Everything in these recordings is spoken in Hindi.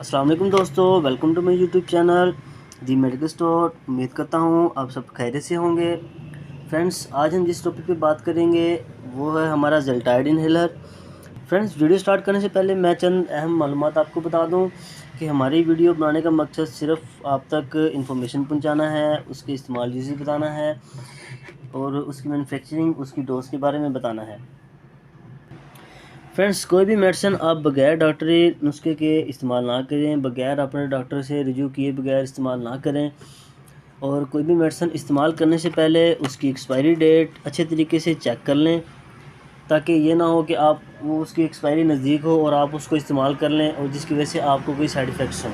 अस्सलाम वालेकुम दोस्तों, welcome to my YouTube channel the medical store. उम्मीद करता हूँ आप सब खैरियत से होंगे। फ्रेंड्स, आज हम जिस टॉपिक पे बात करेंगे वो है हमारा ज़ेल्टाइड इन्हेलर। फ्रेंड्स, वीडियो स्टार्ट करने से पहले मैं चंद अहम मालूमात आपको बता दूं कि हमारी वीडियो बनाने का मकसद सिर्फ आप तक इंफॉर्मेशन पहुंचाना है, उसके इस्तेमाल यूज़ बताना है और उसकी मैन्युफैक्चरिंग, उसकी डोज के बारे में बताना है। फ्रेंड्स, कोई भी मेडिसिन आप बगैर डॉक्टरी नुस्खे के इस्तेमाल ना करें, बगैर अपने डॉक्टर से रिव्यू किए बगैर इस्तेमाल ना करें। और कोई भी मेडिसिन इस्तेमाल करने से पहले उसकी एक्सपायरी डेट अच्छे तरीके से चेक कर लें, ताकि ये ना हो कि आप वो उसकी एक्सपायरी नज़दीक हो और आप उसको इस्तेमाल कर लें और जिसकी वजह से आपको कोई साइड इफ़ेक्ट्स हों।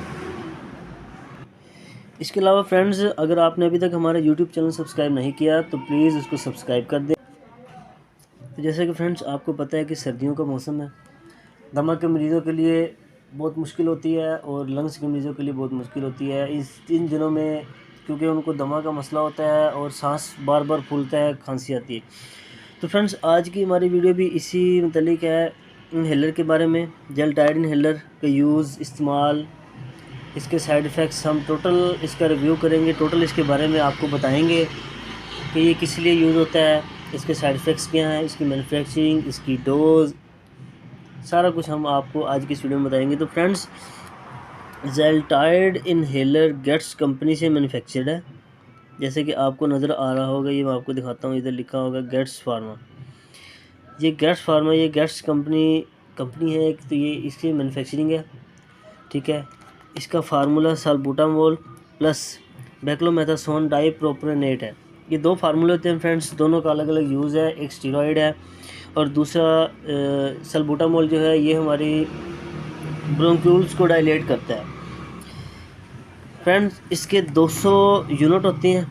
इसके अलावा फ्रेंड्स, अगर आपने अभी तक हमारा यूट्यूब चैनल सब्सक्राइब नहीं किया तो प्लीज़ उसको सब्सक्राइब कर दें। तो जैसे कि फ्रेंड्स, आपको पता है कि सर्दियों का मौसम है, दमा के मरीज़ों के लिए बहुत मुश्किल होती है और लंग्स के मरीज़ों के लिए बहुत मुश्किल होती है इस 3 दिनों में, क्योंकि उनको दमा का मसला होता है और सांस बार बार फूलता है, खांसी आती है। तो फ्रेंड्स, आज की हमारी वीडियो भी इसी मुतल्लिक है, इन्हेलर के बारे में। ज़ेल्टाइड इन्हेलर का यूज़, इस्तेमाल, इसके साइड इफ़ेक्ट्स, हम टोटल इसका रिव्यू करेंगे। टोटल इसके बारे में आपको बताएंगे कि ये किस लिए यूज़ होता है, इसके साइड इफ़ेक्ट्स क्या हैं, इसकी मैन्युफैक्चरिंग, इसकी डोज़, सारा कुछ हम आपको आज की इस वीडियो में बताएंगे। तो फ्रेंड्स, ज़ेल्टाइड इन्हेलर गेट्स कंपनी से मैन्युफैक्चर्ड है, जैसे कि आपको नज़र आ रहा होगा। ये मैं आपको दिखाता हूँ, इधर लिखा होगा गेट्स फार्मा। ये गेट्स फार्मा, ये गेट्स कंपनी है एक, तो ये इसकी मैन्युफैक्चरिंग है, ठीक है। इसका फार्मूला साल्बुटामोल प्लस बेक्लोमेथासोन डाइप्रोपियोनेट है। ये 2 फार्मूले होते हैं फ्रेंड्स, दोनों का अलग अलग यूज़ है। एक स्टीरॉयड है और दूसरा साल्बुटामोल जो है ये हमारी ब्रोंक्यूल्स को डायलेट करता है। फ्रेंड्स, इसके 200 यूनिट होते हैं,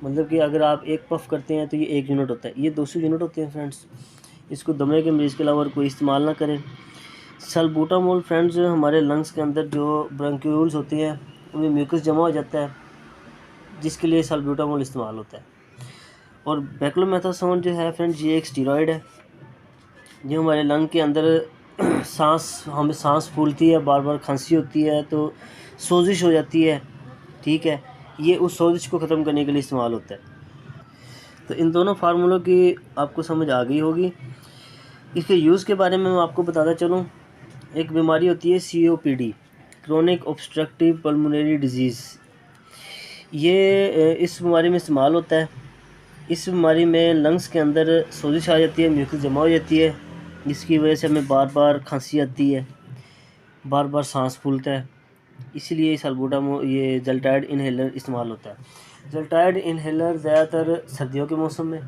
मतलब कि अगर आप एक पफ करते हैं तो ये 1 यूनिट होता है, ये 200 यूनिट होते हैं फ्रेंड्स। इसको दमे के मरीज़ के अलावा कोई इस्तेमाल ना करें। साल्बुटामोल फ्रेंड्स, हमारे लंग्स के अंदर जो ब्रोंक्यूल्स होती हैं उनमें म्यूकस जमा हो जाता है, जिसके लिए साल्बुटामोल इस्तेमाल होता है। और बेक्लोमेथासोन जो है फ्रेंड्स, ये एक स्टीरॉयड है जो हमारे लंग के अंदर हमें सांस फूलती है, बार बार खांसी होती है तो सोजिश हो जाती है, ठीक है। ये उस सोजिश को ख़त्म करने के लिए इस्तेमाल होता है। तो इन दोनों फार्मूलों की आपको समझ आ गई होगी। इसके यूज़ के बारे में मैं आपको बताता चलूँ। एक बीमारी होती है COPD, chronic obstructive pulmonary disease. ये इस बीमारी में इस्तेमाल होता है। इस बीमारी में लंग्स के अंदर सोजिश आ जाती है, म्यूकस जमा हो जाती है, जिसकी वजह से हमें बार बार खांसी आती है, बार बार सांस फूलता है। इसीलिए ये ज़ेल्टाइड इन्हेलर इस्तेमाल होता है। ज़ेल्टाइड इन्हेलर ज़्यादातर सर्दियों के मौसम में,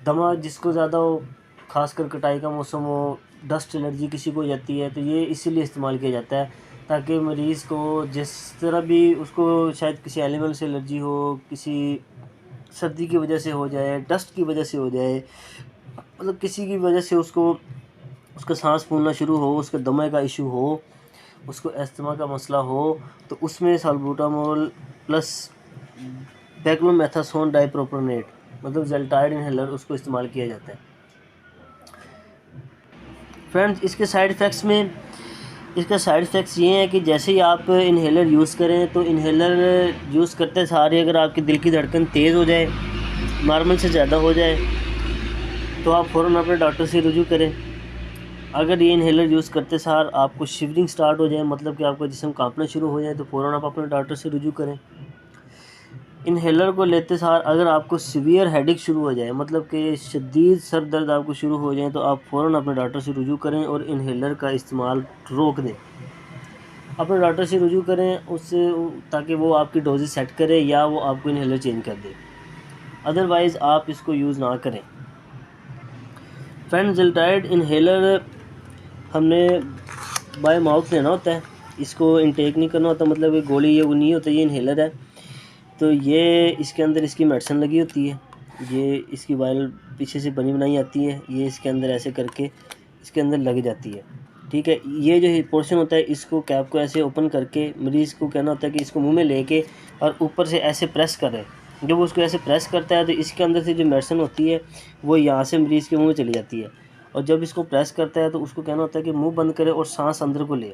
दमा जिसको ज़्यादा हो, खासकर कटाई का मौसम हो, डस्ट एलर्जी किसी को हो जाती है, तो ये इसीलिए इस्तेमाल किया जाता है ताकि मरीज़ को जिस तरह भी उसको शायद किसी एनिमल से एलर्जी हो, किसी सर्दी की वजह से हो जाए, डस्ट की वजह से हो जाए, मतलब किसी की वजह से उसको उसका सांस फूलना शुरू हो, उसके दमे का इशू हो, उसको अस्थमा का मसला हो, तो उसमें साल्बुटामोल प्लस बेक्लोमेथासोन डाइप्रोपियोनेट, मतलब ज़ेल्टाइड इन्हेलर, उसको इस्तेमाल किया जाता है। फ्रेंड्स, इसके साइड इफ़ेक्ट्स ये हैं कि जैसे ही आप इन्हेलर यूज़ करें तो इन्हेलर यूज़ करते सारे अगर आपकी दिल की धड़कन तेज़ हो जाए, नॉर्मल से ज़्यादा हो जाए, तो आप फ़ौरन अपने डॉक्टर से रुजू करें। अगर ये इन्हेलर यूज़ करते सार आपको शिवरिंग स्टार्ट हो जाए, मतलब कि आपका जिस्म कांपना शुरू हो जाए, तो फ़ौरन आप अपने डॉक्टर से रुजू करें। इन्हेलर को लेते सार अगर आपको सीवियर हेडेक शुरू हो जाए, मतलब कि शदीद सर दर्द आपको शुरू हो जाए, तो आप फ़ौरन अपने डॉक्टर से रुजू करें और इन्हेलर का इस्तेमाल रोक दें। अपने डॉक्टर से रुजू करें उससे, ताकि वो आपकी डोजेस सेट करे या वो आपको इन्हेलर चेंज कर दे, अदरवाइज़ आप इसको यूज़ ना करें। फ्रेंड्स, ज़ेल्टाइड इन्हेलर हमने बाय माउथ लेना होता है, इसको इनटेक नहीं करना होता, मतलब ये गोली ये वो नहीं होता, ये इन्हेलर है। तो ये इसके अंदर इसकी मेडिसिन लगी होती है, ये इसकी वायल पीछे से बनी बनाई आती है, ये इसके अंदर ऐसे करके इसके अंदर लग जाती है, ठीक है। ये जो पोर्शन होता है, इसको कैप को ऐसे ओपन करके मरीज़ को कहना होता है कि इसको मुंह में लेके और ऊपर से ऐसे प्रेस करें। जब वो उसको ऐसे प्रेस करता है तो इसके अंदर से जो मेडिसिन होती है वो यहाँ से मरीज़ के मुँह में चली जाती है, और जब इसको प्रेस करता है तो उसको कहना होता है कि मुँह बंद करे और सांस अंदर को ले,